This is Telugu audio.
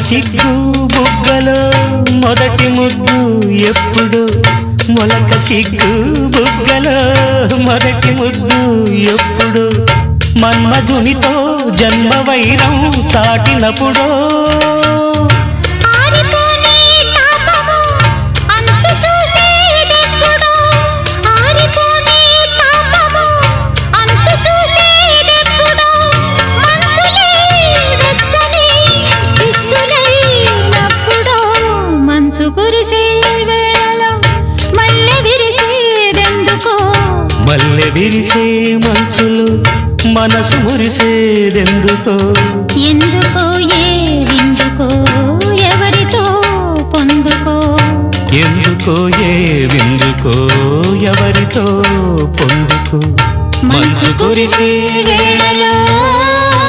సిగ్గు బుగ్గలో మొదటి ముద్దు ఎప్పుడు మొలక సిగ్గు బుగ్గలో మొదటి ముద్దు ఎప్పుడు మన్మధునితో జన్మ వైరం చాటినప్పుడో మల్లె విరిసే మంచులు మనసు మురిసేదెందుకో ఎందుకో ఏ విందుకో ఎవరితో పొందుకో ఎందుకో ఏ విందుకో ఎవరితో పొందుకో మంచు కురిసే వేళలో